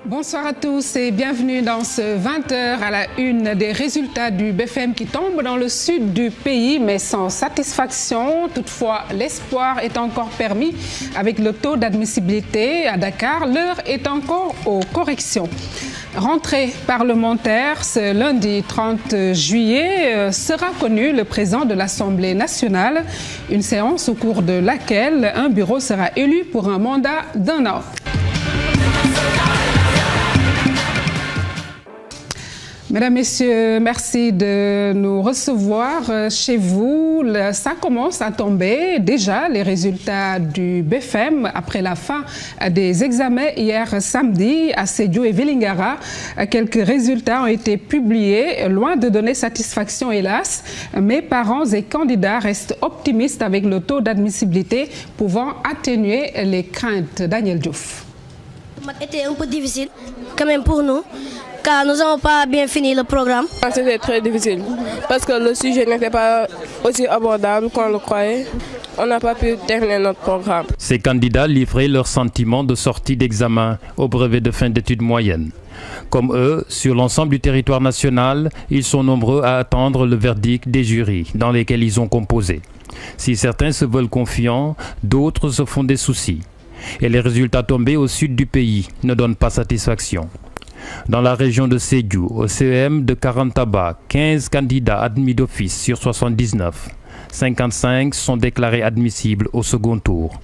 Bonsoir à tous et bienvenue dans ce 20h à la une des résultats du BFM qui tombent dans le sud du pays mais sans satisfaction. Toutefois, l'espoir est encore permis avec le taux d'admissibilité à Dakar. L'heure est encore aux corrections. Rentrée parlementaire, ce lundi 30 juillet sera connu le président de l'Assemblée nationale. Une séance au cours de laquelle un bureau sera élu pour un mandat d'1 an. Mesdames, Messieurs, merci de nous recevoir chez vous. Ça commence à tomber déjà, les résultats du BFM après la fin des examens hier samedi à Sédhiou et Vélingara. Quelques résultats ont été publiés, loin de donner satisfaction hélas, mais parents et candidats restent optimistes avec le taux d'admissibilité pouvant atténuer les craintes. Daniel Diouf. C'était un peu difficile quand même pour nous, car nous n'avons pas bien fini le programme. C'était très difficile parce que le sujet n'était pas aussi abordable qu'on le croyait. On n'a pas pu terminer notre programme. Ces candidats livraient leurs sentiments de sortie d'examen au brevet de fin d'études moyennes. Comme eux, sur l'ensemble du territoire national, ils sont nombreux à attendre le verdict des jurys dans lesquels ils ont composé. Si certains se veulent confiants, d'autres se font des soucis. Et les résultats tombés au sud du pays ne donnent pas satisfaction. Dans la région de Sédhiou, au CEM de Karantaba, 15 candidats admis d'office sur 79. 55 sont déclarés admissibles au second tour.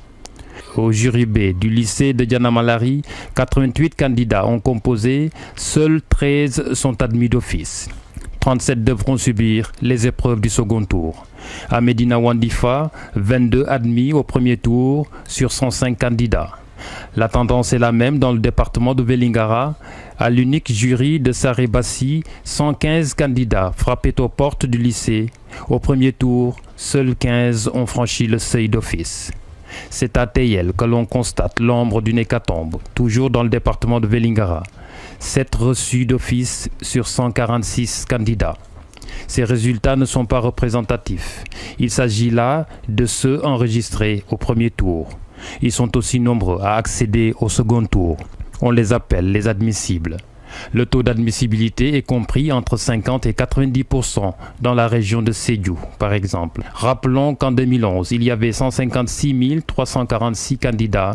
Au jury B du lycée de Dianamalari, 88 candidats ont composé, seuls 13 sont admis d'office. 37 devront subir les épreuves du second tour. À Medina Wandifa, 22 admis au premier tour sur 105 candidats. La tendance est la même dans le département de Vélingara. À l'unique jury de Sarébassi, 115 candidats frappaient aux portes du lycée. Au premier tour, seuls 15 ont franchi le seuil d'office. C'est à Teyel que l'on constate l'ombre d'une hécatombe, toujours dans le département de Vélingara. 7 reçus d'office sur 146 candidats. Ces résultats ne sont pas représentatifs. Il s'agit là de ceux enregistrés au premier tour. Ils sont aussi nombreux à accéder au second tour. On les appelle les admissibles. Le taux d'admissibilité est compris entre 50 et 90% dans la région de Sédhiou, par exemple. Rappelons qu'en 2011, il y avait 156 346 candidats.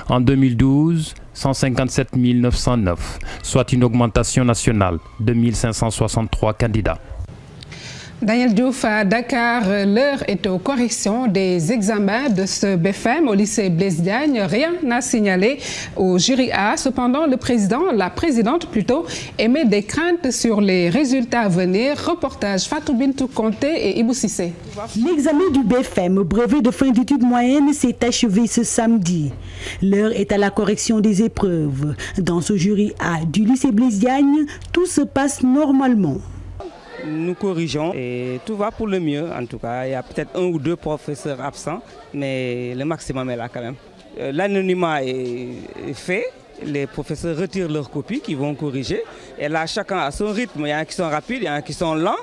En 2012, 157 909, soit une augmentation nationale de 1563 candidats. Daniel Diouf à Dakar, l'heure est aux corrections des examens de ce BFM au lycée Blaise Diagne. Rien n'a signalé au jury A. Cependant, la présidente plutôt, émet des craintes sur les résultats à venir. Reportage Fatou Bintou Conté et Ibou Sissé. L'examen du BFM, brevet de fin d'études moyennes, s'est achevé ce samedi. L'heure est à la correction des épreuves. Dans ce jury A du lycée Blaise Diagne, tout se passe normalement. Nous corrigeons et tout va pour le mieux en tout cas. Il y a peut-être 1 ou 2 professeurs absents, mais le maximum est là quand même. L'anonymat est fait, les professeurs retirent leurs copies qui vont corriger. Et là, chacun a son rythme. Il y en a qui sont rapides, il y en a qui sont lents.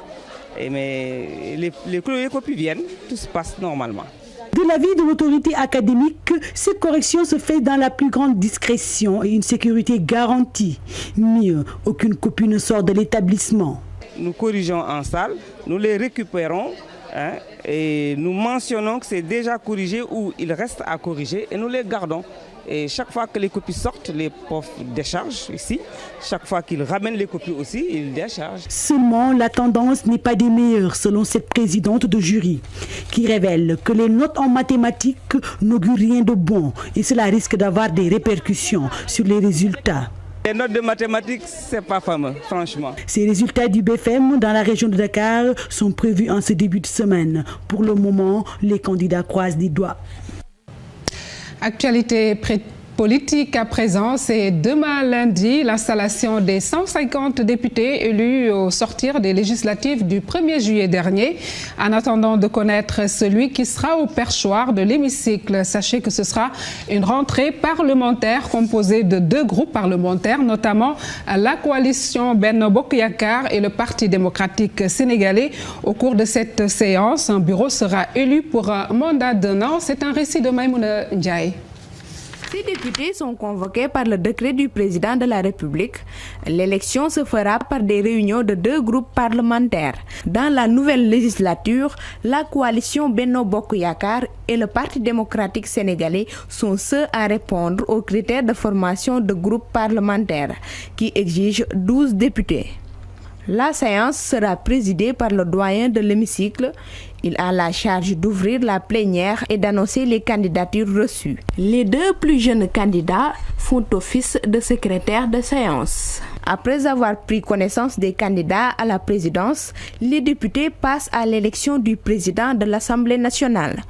Mais les copies viennent, tout se passe normalement. De l'avis de l'autorité académique, cette correction se fait dans la plus grande discrétion et une sécurité garantie. Mieux, aucune copie ne sort de l'établissement. Nous corrigeons en salle, nous les récupérons et nous mentionnons que c'est déjà corrigé ou il reste à corriger et nous les gardons. Et chaque fois que les copies sortent, les profs déchargent ici. Chaque fois qu'ils ramènent les copies aussi, ils déchargent. Seulement, la tendance n'est pas des meilleures selon cette présidente de jury qui révèle que les notes en mathématiques n'augurent rien de bon et cela risque d'avoir des répercussions sur les résultats. Les notes de mathématiques, c'est pas fameux, franchement. Ces résultats du BFM dans la région de Dakar sont prévus en ce début de semaine. Pour le moment, les candidats croisent les doigts. Actualité politique à présent, c'est demain lundi l'installation des 150 députés élus au sortir des législatives du 1er juillet dernier. En attendant de connaître celui qui sera au perchoir de l'hémicycle, sachez que ce sera une rentrée parlementaire composée de 2 groupes parlementaires, notamment la coalition Benno Bokk Yakaar et le Parti démocratique sénégalais. Au cours de cette séance, un bureau sera élu pour un mandat d'1 an. C'est un récit de Maïmouna Ndiaye. Ces députés sont convoqués par le décret du président de la République. L'élection se fera par des réunions de 2 groupes parlementaires. Dans la nouvelle législature, la coalition Benno Bokk Yakaar et le Parti démocratique sénégalais sont ceux à répondre aux critères de formation de groupes parlementaires qui exigent 12 députés. La séance sera présidée par le doyen de l'hémicycle. Il a la charge d'ouvrir la plénière et d'annoncer les candidatures reçues. Les 2 plus jeunes candidats font office de secrétaire de séance. Après avoir pris connaissance des candidats à la présidence, les députés passent à l'élection du président de l'Assemblée nationale.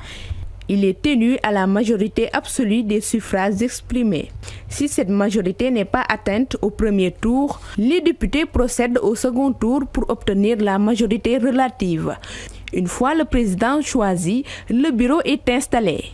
Il est tenu à la majorité absolue des suffrages exprimés. Si cette majorité n'est pas atteinte au premier tour, les députés procèdent au second tour pour obtenir la majorité relative. Une fois le président choisi, le bureau est installé.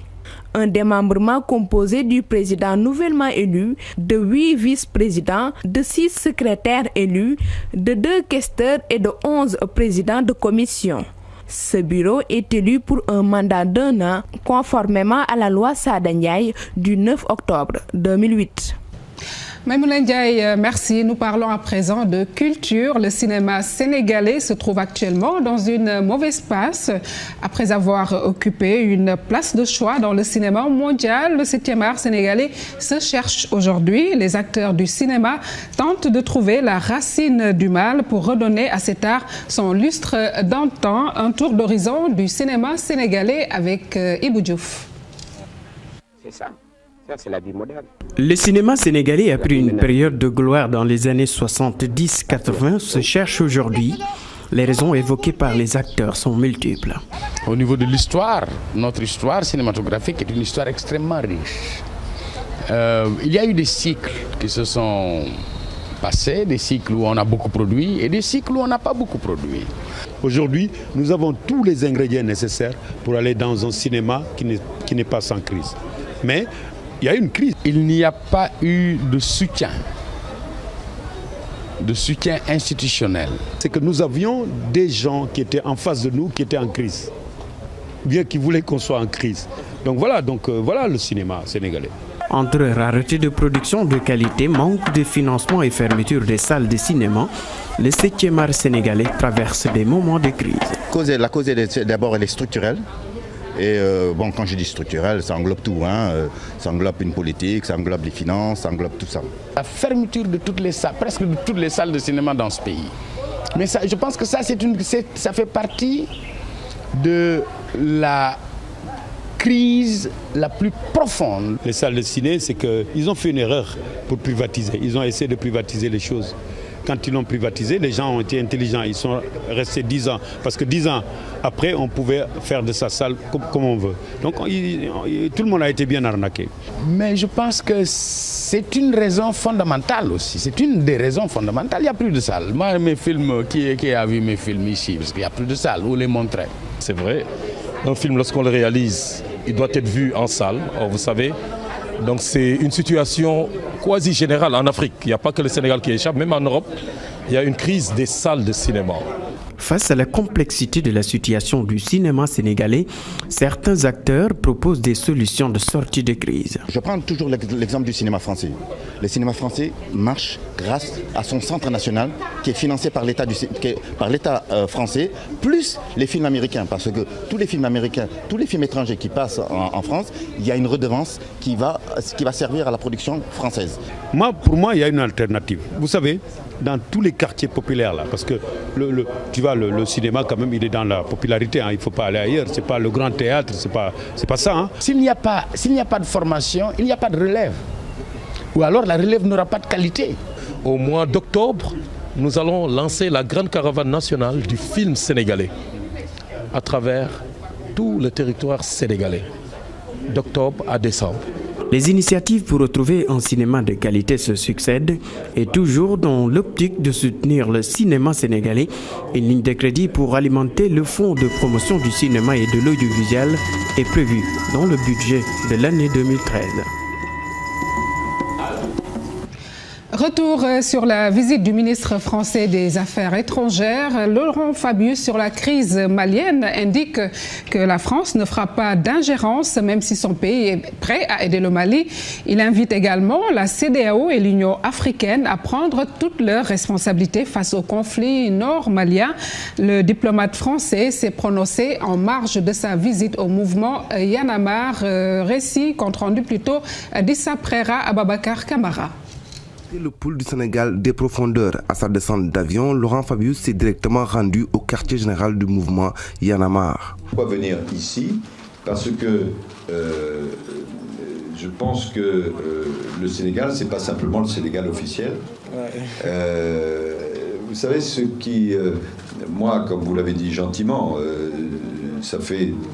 Un démembrement composé du président nouvellement élu, de 8 vice-présidents, de 6 secrétaires élus, de 2 questeurs et de 11 présidents de commission. Ce bureau est élu pour un mandat d'1 an, conformément à la loi Sada Ndiaye du 9 octobre 2008. Maïmouna Ndiaye, merci. Nous parlons à présent de culture. Le cinéma sénégalais se trouve actuellement dans une mauvaise passe. Après avoir occupé une place de choix dans le cinéma mondial, le 7e art sénégalais se cherche aujourd'hui. Les acteurs du cinéma tentent de trouver la racine du mal pour redonner à cet art son lustre d'antan. Un tour d'horizon du cinéma sénégalais avec Ibou Diouf. C'est ça. Ça, c'est la vie moderne. Le cinéma sénégalais, après une période de gloire dans les années 70-80, se cherche aujourd'hui. Les raisons évoquées par les acteurs sont multiples. Au niveau de l'histoire, notre histoire cinématographique est une histoire extrêmement riche. Il y a eu des cycles qui se sont passés, des cycles où on a beaucoup produit et des cycles où on n'a pas beaucoup produit. Aujourd'hui, nous avons tous les ingrédients nécessaires pour aller dans un cinéma qui n'est pas sans crise. Mais il y a une crise. Il n'y a pas eu de soutien institutionnel. C'est que nous avions des gens qui étaient en face de nous, qui étaient en crise, bien qu'ils voulaient qu'on soit en crise. Donc voilà le cinéma sénégalais. Entre rareté de production de qualité, manque de financement et fermeture des salles de cinéma, le 7e art sénégalais traverse des moments de crise. La cause d'abord elle est structurelle. Et quand je dis structurel, ça englobe tout. Ça englobe une politique, ça englobe les finances, ça englobe tout ça. La fermeture de toutes les salles, presque de toutes les salles de cinéma dans ce pays. Mais ça, je pense que ça fait partie de la crise la plus profonde. Les salles de ciné, c'est qu'ils ont fait une erreur pour privatiser. Ils ont essayé de privatiser les choses. Quand ils l'ont privatisé, les gens ont été intelligents. Ils sont restés 10 ans. Parce que 10 ans après, on pouvait faire de sa salle comme on veut. Donc tout le monde a été bien arnaqué. Mais je pense que c'est une raison fondamentale aussi. C'est une des raisons fondamentales. Il n'y a plus de salles. Moi, mes films, qui a vu mes films ici? Parce qu'il n'y a plus de salles. Où les montrer? C'est vrai. Un film, lorsqu'on le réalise, il doit être vu en salle. Or, vous savez, donc c'est une situation quasi générale en Afrique. Il n'y a pas que le Sénégal qui échappe, même en Europe, il y a une crise des salles de cinéma. Face à la complexité de la situation du cinéma sénégalais, certains acteurs proposent des solutions de sortie de crise. Je prends toujours l'exemple du cinéma français. Le cinéma français marche grâce à son centre national qui est financé par l'État français, plus les films américains. Parce que tous les films américains, tous les films étrangers qui passent en France, il y a une redevance qui va servir à la production française. Pour moi, il y a une alternative. Vous savez, dans tous les quartiers populaires, là, parce que le cinéma, quand même, il est dans la popularité. Il ne faut pas aller ailleurs. Ce n'est pas le grand théâtre, ce n'est pas ça. S'il n'y a pas de formation, il n'y a pas de relève. Ou alors la relève n'aura pas de qualité. Au mois d'octobre, nous allons lancer la grande caravane nationale du film sénégalais à travers tout le territoire sénégalais, d'octobre à décembre. Les initiatives pour retrouver un cinéma de qualité se succèdent et toujours dans l'optique de soutenir le cinéma sénégalais, une ligne de crédit pour alimenter le fonds de promotion du cinéma et de l'audiovisuel est prévue dans le budget de l'année 2013. Retour sur la visite du ministre français des Affaires étrangères. Laurent Fabius sur la crise malienne indique que la France ne fera pas d'ingérence même si son pays est prêt à aider le Mali. Il invite également la CEDEAO et l'Union africaine à prendre toutes leurs responsabilités face au conflit nord-malien. Le diplomate français s'est prononcé en marge de sa visite au mouvement Y en a marre. Récit compte rendu plutôt d'Issa Prera Ababakar Camara. Le pôle du Sénégal des profondeurs à sa descente d'avion, Laurent Fabius s'est directement rendu au quartier général du mouvement Y en a marre. Pourquoi venir ici? Parce que je pense que le Sénégal, c'est pas simplement le Sénégal officiel. Vous savez, moi, comme vous l'avez dit gentiment,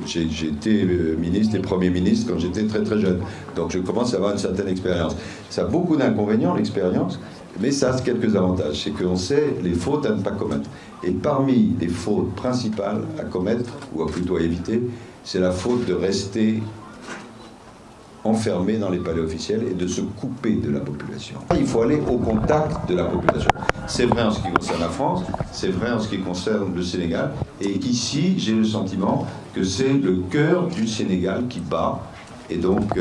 j'ai été ministre et Premier ministre quand j'étais très très jeune. Donc je commence à avoir une certaine expérience. Ça a beaucoup d'inconvénients, l'expérience, mais ça a quelques avantages. C'est qu'on sait les fautes à ne pas commettre. Et parmi les fautes principales à commettre, ou à plutôt à éviter, c'est la faute de rester enfermé dans les palais officiels et de se couper de la population. Il faut aller au contact de la population. C'est vrai en ce qui concerne la France, c'est vrai en ce qui concerne le Sénégal, et qu'ici, j'ai le sentiment que c'est le cœur du Sénégal qui bat, et donc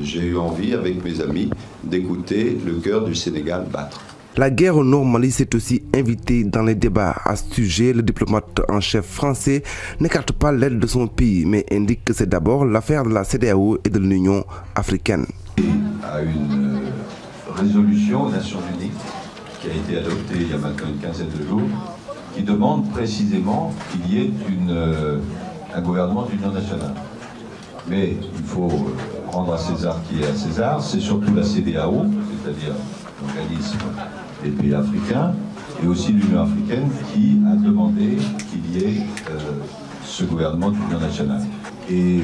j'ai eu envie, avec mes amis, d'écouter le cœur du Sénégal battre. La guerre au Nord-Mali s'est aussi invitée dans les débats. À ce sujet, le diplomate en chef français n'écarte pas l'aide de son pays, mais indique que c'est d'abord l'affaire de la CEDEAO et de l'Union africaine. À une résolution aux Nations Unies qui a été adoptée il y a maintenant une quinzaine de jours, qui demande précisément qu'il y ait un gouvernement d'union nationale. Mais il faut rendre à César qui est à César, c'est surtout la CEDEAO, c'est-à-dire l'organisme des pays africains, et aussi l'Union africaine qui a demandé qu'il y ait ce gouvernement d'union nationale. Et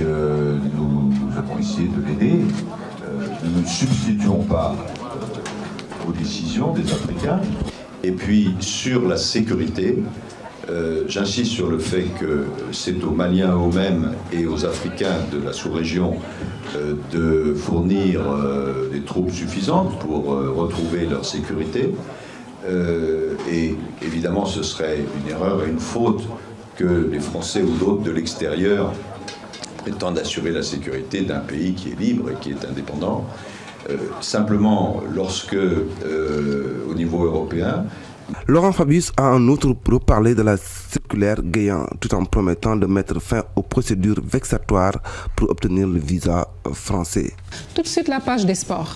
nous avons essayé de l'aider. Nous ne nous substituons pas aux décisions des Africains. Et puis sur la sécurité, j'insiste sur le fait que c'est aux Maliens eux-mêmes et aux Africains de la sous-région de fournir des troupes suffisantes pour retrouver leur sécurité. Et évidemment, ce serait une erreur et une faute que les Français ou d'autres de l'extérieur prétendent assurer la sécurité d'un pays qui est libre et qui est indépendant. Simplement, lorsque, au niveau européen, Laurent Fabius a en outre reparlé de la circulaire Guéant, tout en promettant de mettre fin aux procédures vexatoires pour obtenir le visa français. Tout de suite, la page des sports.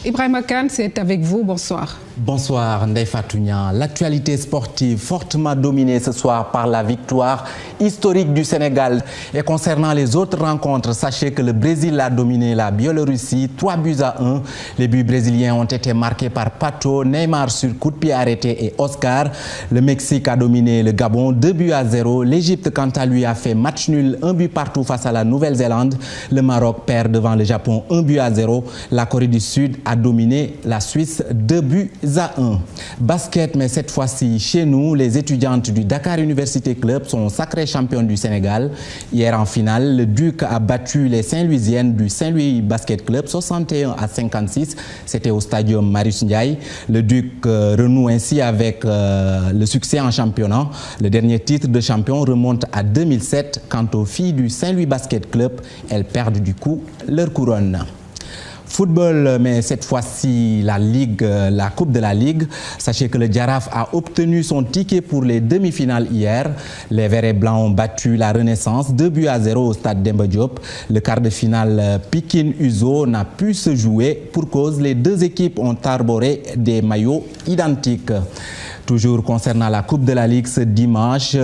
Ibrahima Kane, c'est avec vous. Bonsoir. Bonsoir Ndeye Fatou Niang. L'actualité sportive fortement dominée ce soir par la victoire historique du Sénégal. Et concernant les autres rencontres, sachez que le Brésil a dominé la Biélorussie 3-1. Les buts brésiliens ont été marqués par Pato, Neymar sur coup de pied arrêté et Oscar. Le Mexique a dominé le Gabon 2-0. L'Égypte, quant à lui, a fait match nul, 1 but partout face à la Nouvelle-Zélande. Le Maroc perd devant le Japon 1-0. La Corée du Sud a dominé la Suisse 2-1. Basket, mais cette fois-ci chez nous, les étudiantes du Dakar Université Club sont sacrées championnes du Sénégal. Hier en finale, le Duc a battu les Saint-Louisiennes du Saint-Louis Basket Club 61-56. C'était au stadium Marius Ndiaye. Le Duc renoue ainsi avec le succès en championnat. Le dernier titre de champion remonte à 2007. Quant aux filles du Saint-Louis Basket Club, elles perdent du coup leur couronne. Football, mais cette fois-ci la Ligue, la Coupe de la Ligue. Sachez que le Jaraaf a obtenu son ticket pour les demi-finales hier. Les Verts et Blancs ont battu la Renaissance 2-0 au stade Demba Diop. Le quart de finale Pikine-Uzo n'a pu se jouer pour cause les deux équipes ont arboré des maillots identiques. Toujours concernant la Coupe de la Ligue, ce dimanche,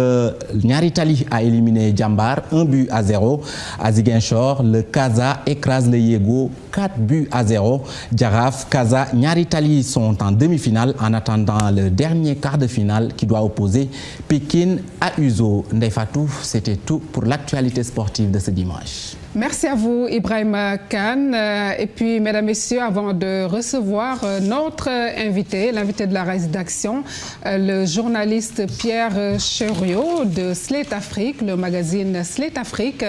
Niary Tally a éliminé Jambar 1-0. À Ziguinchor, le Casa écrase le Yego 4-0. Jaraaf, Casa, Ñaari Tali sont en demi-finale en attendant le dernier quart de finale qui doit opposer Pékin à Uzo. Ndeye Fatou, c'était tout pour l'actualité sportive de ce dimanche. Merci à vous, Ibrahima Kane. Et puis, mesdames, messieurs, avant de recevoir notre invité, l'invité de la rédaction, le journaliste Pierre Cheriot de Slate Afrique, le magazine Slate Afrique.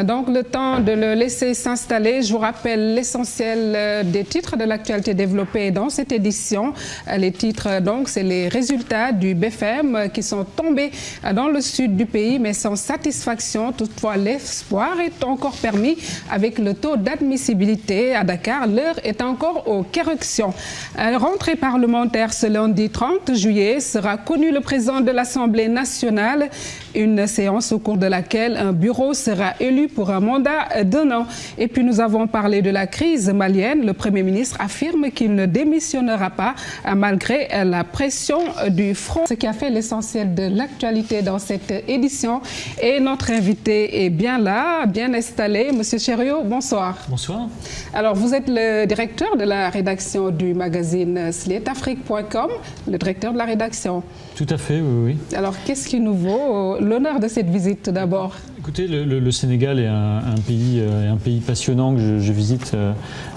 Donc, le temps de le laisser s'installer, je vous rappelle l'essentiel des titres de l'actualité développée dans cette édition. Les titres, donc, c'est les résultats du BFM qui sont tombés dans le sud du pays, mais sans satisfaction. Toutefois, l'espoir est encore permis avec le taux d'admissibilité à Dakar. L'heure est encore aux corrections. Rentrée parlementaire ce lundi 30 juillet sera connu le président de l'Assemblée nationale. Une séance au cours de laquelle un bureau sera élu pour un mandat d'1 an. Et puis nous avons parlé de la crise malienne. Le Premier ministre affirme qu'il ne démissionnera pas malgré la pression du front. Ce qui a fait l'essentiel de l'actualité dans cette édition. Et notre invité est bien là, bien installé. Monsieur Cheriot, bonsoir. Bonsoir. Alors, vous êtes le directeur de la rédaction du magazine slateafrique.com, le directeur de la rédaction. Tout à fait, oui. Alors, qu'est-ce qui nous vaut l'honneur de cette visite tout d'abord? Écoutez, le Sénégal est un pays passionnant que je visite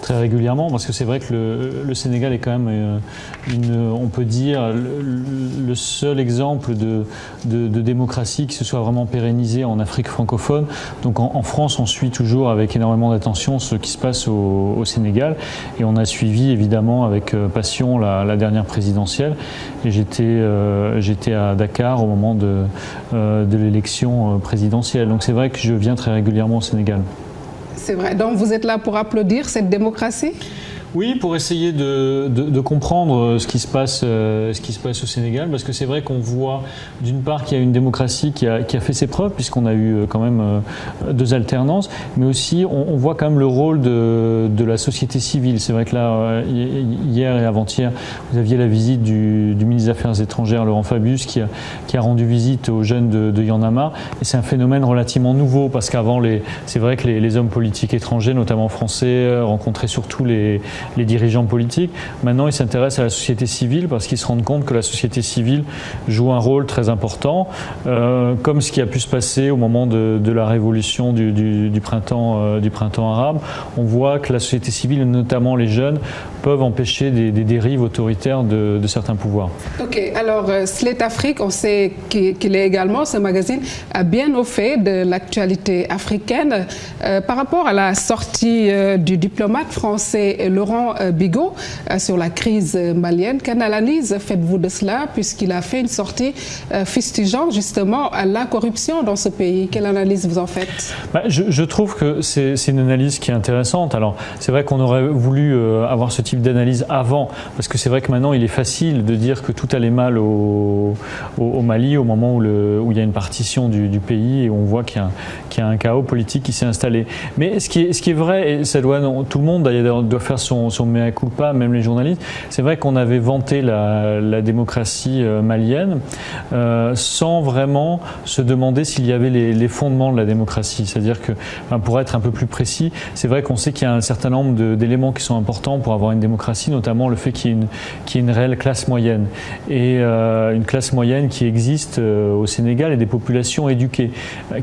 très régulièrement parce que c'est vrai que le Sénégal est quand même, on peut dire, le seul exemple de démocratie qui se soit vraiment pérennisé en Afrique francophone. Donc en France, on suit toujours avec énormément d'attention ce qui se passe au Sénégal et on a suivi évidemment avec passion la dernière présidentielle. Et j'étais à Dakar au moment de l'élection présidentielle. Donc c'est vrai que je viens très régulièrement au Sénégal. C'est vrai. Donc vous êtes là pour applaudir cette démocratie ? Oui, pour essayer de comprendre ce qui se passe au Sénégal, parce que c'est vrai qu'on voit d'une part qu'il y a une démocratie qui a fait ses preuves, puisqu'on a eu quand même 2 alternances, mais aussi on voit quand même le rôle de la société civile. C'est vrai que là, hier et avant-hier, vous aviez la visite du ministre des Affaires étrangères, Laurent Fabius, qui a rendu visite aux jeunes de Y'en a marre, et c'est un phénomène relativement nouveau, parce qu'avant, c'est vrai que les hommes politiques étrangers, notamment français, rencontraient surtout les dirigeants politiques. Maintenant, ils s'intéressent à la société civile parce qu'ils se rendent compte que la société civile joue un rôle très important, comme ce qui a pu se passer au moment de la révolution du printemps arabe. On voit que la société civile, et notamment les jeunes, peuvent empêcher des dérives autoritaires de certains pouvoirs. Ok, alors Slate Afrique, on sait qu'il est également, ce magazine, bien au fait de l'actualité africaine. Par rapport à la sortie du diplomate français Laurent Bigot sur la crise malienne, quelle analyse faites-vous de cela, puisqu'il a fait une sortie fustigeant justement à la corruption dans ce pays? Quelle analyse vous en faites? Je trouve que c'est une analyse qui est intéressante. Alors c'est vrai qu'on aurait voulu avoir ce type d'analyse avant, parce que c'est vrai que maintenant il est facile de dire que tout allait mal au Mali au moment où il y a une partition du pays et on voit qu'il y a un chaos politique qui s'est installé. Mais ce qui est vrai, et ça tout le monde d'ailleurs doit faire son mea culpa, même les journalistes, c'est vrai qu'on avait vanté la démocratie malienne sans vraiment se demander s'il y avait les fondements de la démocratie. C'est-à-dire que, pour être un peu plus précis, c'est vrai qu'on sait qu'il y a un certain nombre d'éléments qui sont importants pour avoir une démocratie, notamment le fait qu'il y ait une réelle classe moyenne. Et une classe moyenne qui existe au Sénégal et des populations éduquées,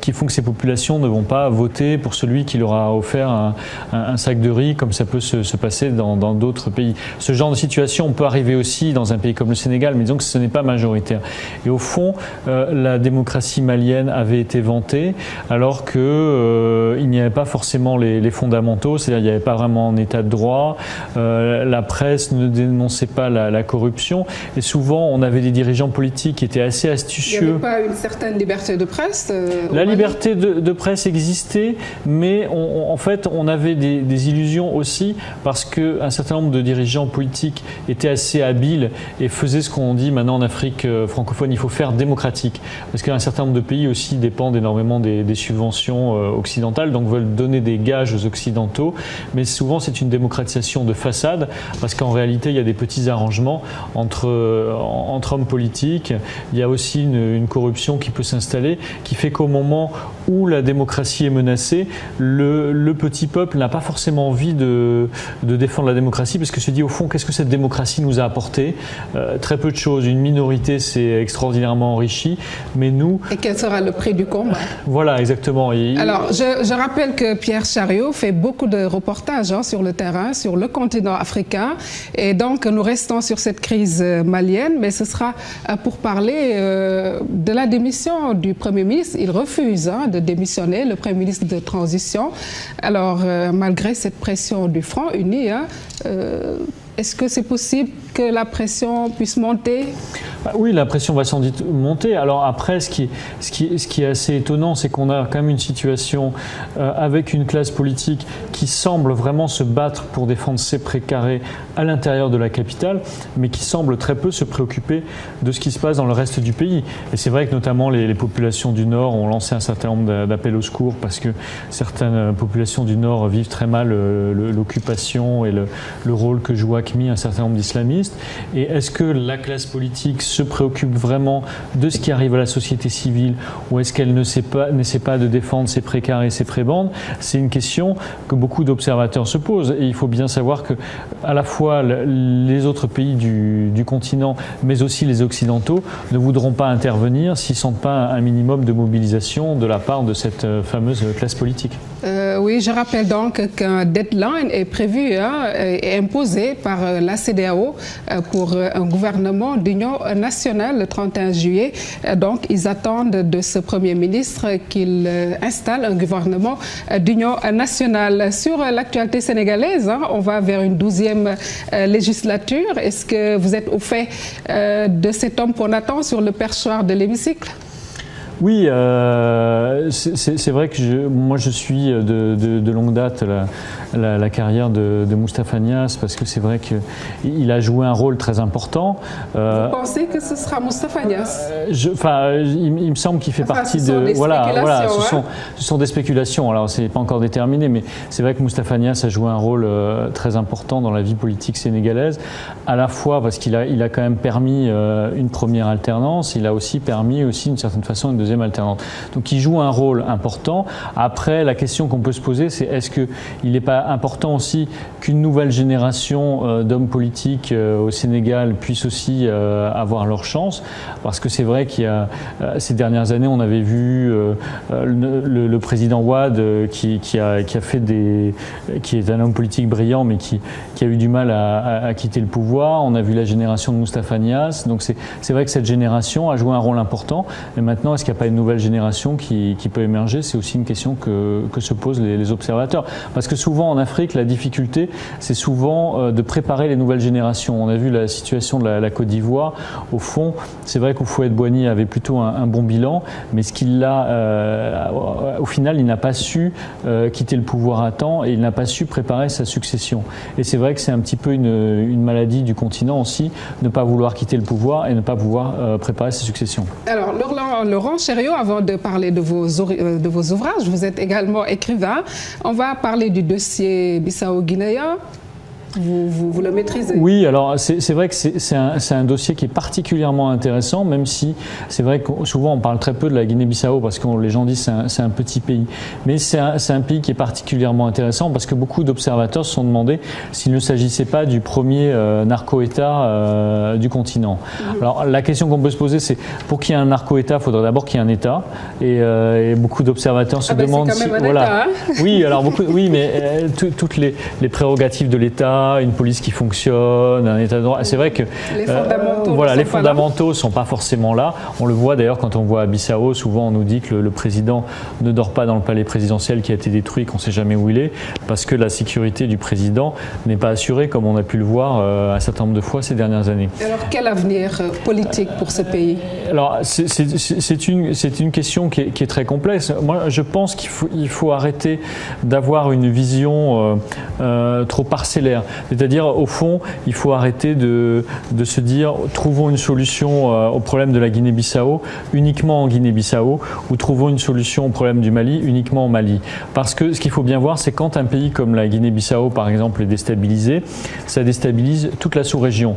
qui font que ces populations ne vont pas voter pour celui qui leur a offert un sac de riz, comme ça peut se passer dans d'autres pays. Ce genre de situation peut arriver aussi dans un pays comme le Sénégal, mais disons que ce n'est pas majoritaire. Et au fond, la démocratie malienne avait été vantée, alors qu'il n'y avait pas forcément les fondamentaux, c'est-à-dire qu'il n'y avait pas vraiment un état de droit, la presse ne dénonçait pas la corruption, et souvent on avait des dirigeants politiques qui étaient assez astucieux. Il n'y avait pas une certaine liberté de presse La liberté de presse existait, mais en fait on avait des illusions aussi, parce qu'un certain nombre de dirigeants politiques étaient assez habiles et faisaient ce qu'on dit maintenant en Afrique francophone, il faut faire démocratique. Parce qu'un certain nombre de pays aussi dépendent énormément des subventions occidentales, donc veulent donner des gages aux Occidentaux. Mais souvent, c'est une démocratisation de façade, parce qu'en réalité, il y a des petits arrangements entre hommes politiques. Il y a aussi une corruption qui peut s'installer, qui fait qu'au moment où la démocratie est menacée, le petit peuple n'a pas forcément envie de défendre la démocratie, parce que se dit au fond, qu'est-ce que cette démocratie nous a apporté ? Très peu de choses. Une minorité s'est extraordinairement enrichie, mais nous... Et quel sera le prix du combat ? Voilà, exactement. Alors, je rappelle que Pierre Chariot fait beaucoup de reportages sur le terrain, sur le continent africain, et donc nous restons sur cette crise malienne, mais ce sera pour parler de la démission du Premier ministre. Il refuse de démissionner, le Premier ministre de transition. Alors, malgré cette pression du Front uni, est-ce que c'est possible que la pression puisse monter ? Oui, la pression va sans doute monter. Alors après, ce qui est assez étonnant, c'est qu'on a quand même une situation avec une classe politique qui semble vraiment se battre pour défendre ses précarés à l'intérieur de la capitale, mais qui semble très peu se préoccuper de ce qui se passe dans le reste du pays. Et c'est vrai que notamment les populations du Nord ont lancé un certain nombre d'appels au secours, parce que certaines populations du Nord vivent très mal l'occupation et le rôle que joue AQMI, un certain nombre d'islamistes. Et est-ce que la classe politique se préoccupe vraiment de ce qui arrive à la société civile, ou est-ce qu'elle n'essaie pas de défendre ses précaires et ses prébendes ? C'est une question que beaucoup d'observateurs se posent. Et il faut bien savoir que à la fois les autres pays du continent, mais aussi les Occidentaux, ne voudront pas intervenir s'ils ne sentent pas un minimum de mobilisation de la part de cette fameuse classe politique. Oui, je rappelle donc qu'un deadline est prévu et imposé par la CEDEAO pour un gouvernement d'union nationale le 31 juillet. Donc, ils attendent de ce Premier ministre qu'il installe un gouvernement d'union nationale. Sur l'actualité sénégalaise, on va vers une 12e législature. Est-ce que vous êtes au fait de cet homme qu'on attend sur le perchoir de l'hémicycle ? Oui, c'est vrai que moi je suis de longue date la carrière de Moustapha Niasse, parce que c'est vrai qu'il a joué un rôle très important. Vous pensez que ce sera Moustapha Niasse ? Il me semble qu'il fait partie de... Voilà, ce sont des spéculations. Alors c'est pas encore déterminé, mais c'est vrai que Moustapha Niasse a joué un rôle très important dans la vie politique sénégalaise, à la fois parce qu'il a quand même permis une première alternance, il a aussi permis d'une certaine façon une deuxième alternante. Donc il joue un rôle important. Après, la question qu'on peut se poser, c'est est-ce qu'il n'est pas important aussi qu'une nouvelle génération d'hommes politiques au Sénégal puisse aussi avoir leur chance, parce que c'est vrai qu'il y a ces dernières années, on avait vu le président Wade qui est un homme politique brillant, mais qui a eu du mal à quitter le pouvoir. On a vu la génération de Moustapha Niasse. Donc c'est vrai que cette génération a joué un rôle important. Et maintenant, est-ce qu'il n'y a pas une nouvelle génération qui peut émerger ? C'est aussi une question que se posent les observateurs. Parce que souvent en Afrique, la difficulté, c'est souvent de préparer les nouvelles générations. On a vu la situation de la Côte d'Ivoire. Au fond, c'est vrai qu'Houphouët-Boigny avait plutôt un bon bilan, mais au final, il n'a pas su quitter le pouvoir à temps, et il n'a pas su préparer sa succession. Et c'est vrai que c'est un petit peu une maladie du continent aussi, ne pas vouloir quitter le pouvoir et ne pas pouvoir préparer sa succession. Alors, Laurent Chériot, avant de parler de vos ouvrages, vous êtes également écrivain. On va parler du dossier Bissau-Guinéen. Vous le maîtrisez ? Oui, alors c'est vrai que c'est un dossier qui est particulièrement intéressant, même si c'est vrai que souvent on parle très peu de la Guinée-Bissau, parce que les gens disent que c'est un petit pays. Mais c'est un pays qui est particulièrement intéressant, parce que beaucoup d'observateurs se sont demandé s'il ne s'agissait pas du premier narco-État du continent. Alors la question qu'on peut se poser, c'est pour qu'il y ait un narco-État, il faudrait d'abord qu'il y ait un État. Et beaucoup d'observateurs se demandent c'est quand même un État, hein ? Oui, alors mais toutes les prérogatives de l'État, une police qui fonctionne, un état de droit. C'est vrai que les fondamentaux sont pas forcément là. On le voit d'ailleurs quand on voit à Bissau, souvent on nous dit que le président ne dort pas dans le palais présidentiel qui a été détruit, qu'on ne sait jamais où il est, parce que la sécurité du président n'est pas assurée, comme on a pu le voir un certain nombre de fois ces dernières années. Alors quel avenir politique pour ce pays ? Alors c'est une question qui est très complexe. Moi je pense qu'il faut arrêter d'avoir une vision trop parcellaire. C'est-à-dire, au fond, il faut arrêter de se dire trouvons une solution au problème de la Guinée-Bissau uniquement en Guinée-Bissau ou trouvons une solution au problème du Mali uniquement au Mali. Parce que ce qu'il faut bien voir, c'est quand un pays comme la Guinée-Bissau, par exemple, est déstabilisé, ça déstabilise toute la sous-région.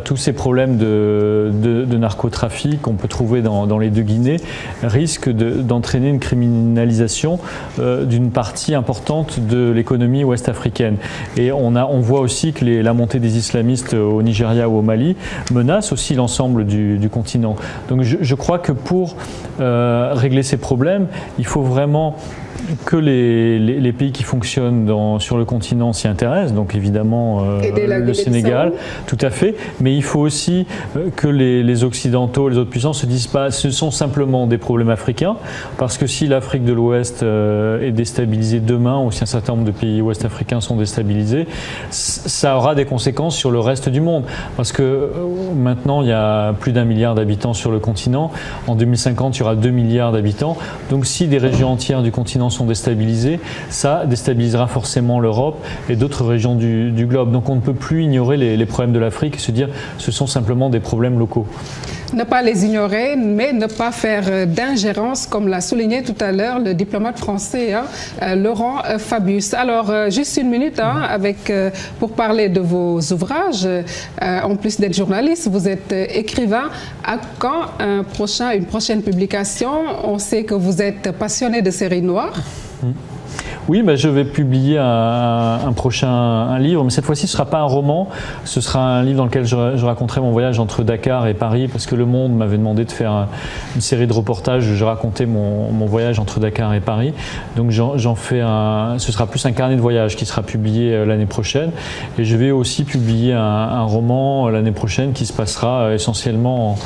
Tous ces problèmes de narcotrafic qu'on peut trouver dans les deux Guinées risquent d'entraîner une criminalisation d'une partie importante de l'économie ouest-africaine. Et on voit aussi que la montée des islamistes au Nigeria ou au Mali menace aussi l'ensemble du continent. Donc je crois que pour régler ces problèmes, il faut vraiment que les pays qui fonctionnent sur le continent s'y intéressent, donc évidemment le Sénégal, tout à fait, mais il faut aussi que les Occidentaux, les autres puissances se disent pas ce sont simplement des problèmes africains, parce que si l'Afrique de l'Ouest est déstabilisée demain, ou si un certain nombre de pays ouest-africains sont déstabilisés, ça aura des conséquences sur le reste du monde, parce que maintenant il y a plus d'1 milliard d'habitants sur le continent, en 2050 il y aura 2 milliards d'habitants, donc si des régions entières du continent sont déstabilisées, ça déstabilisera forcément l'Europe et d'autres régions du globe. Donc on ne peut plus ignorer les problèmes de l'Afrique et se dire ce sont simplement des problèmes locaux. Ne pas les ignorer, mais ne pas faire d'ingérence, comme l'a souligné tout à l'heure le diplomate français Laurent Fabius. Alors, juste une minute pour parler de vos ouvrages. En plus d'être journaliste, vous êtes écrivain. À quand une prochaine publication? On sait que vous êtes passionné de séries noires. Oui, je vais publier un prochain livre, mais cette fois-ci ce ne sera pas un roman, ce sera un livre dans lequel je raconterai mon voyage entre Dakar et Paris, parce que Le Monde m'avait demandé de faire une série de reportages où je racontais mon voyage entre Dakar et Paris. Donc ce sera plus un carnet de voyage qui sera publié l'année prochaine, et je vais aussi publier un roman l'année prochaine qui se passera essentiellement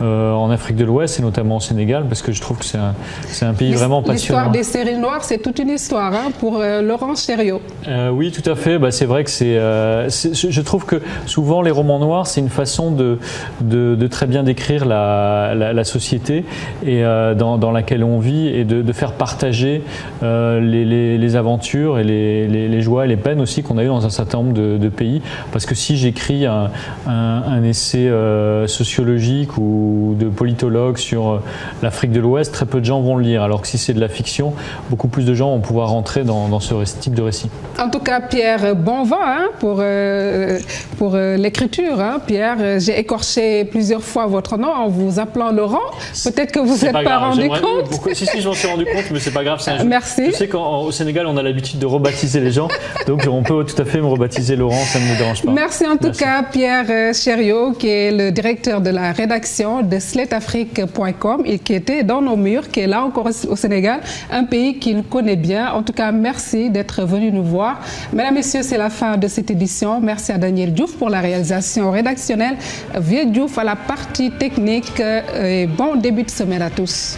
en Afrique de l'Ouest et notamment au Sénégal, parce que je trouve que c'est un pays vraiment passionnant. L'histoire des séries noires, c'est toute une histoire pour Laurence Thériault. Oui, tout à fait. C'est vrai que je trouve que souvent les romans noirs, c'est une façon de très bien décrire la société et dans laquelle on vit, et de faire partager les aventures et les joies et les peines aussi qu'on a eues dans un certain nombre de pays. Parce que si j'écris un essai sociologique ou de politologue sur l'Afrique de l'Ouest, très peu de gens vont le lire. Alors que si c'est de la fiction, beaucoup plus de gens vont pouvoir rentrer dans ce type de récit. En tout cas, Pierre, bon vent pour l'écriture. Pierre, j'ai écorché plusieurs fois votre nom en vous appelant Laurent. Peut-être que vous n'êtes pas rendu compte. Si, je m'en suis rendu compte, mais c'est pas grave. Merci. Je sais qu'au Sénégal, on a l'habitude de rebaptiser les gens, donc on peut tout à fait me rebaptiser Laurent, ça ne me dérange pas. Merci en tout cas, Pierre Thériault, qui est le directeur de la rédaction de sletafrique.com et qui était dans nos murs, qui est là encore au Sénégal, un pays qu'il connaît bien. En tout cas, merci d'être venu nous voir. Mesdames, Messieurs, c'est la fin de cette édition. Merci à Daniel Diouf pour la réalisation rédactionnelle, Vieux Diouf à la partie technique, et bon début de semaine à tous.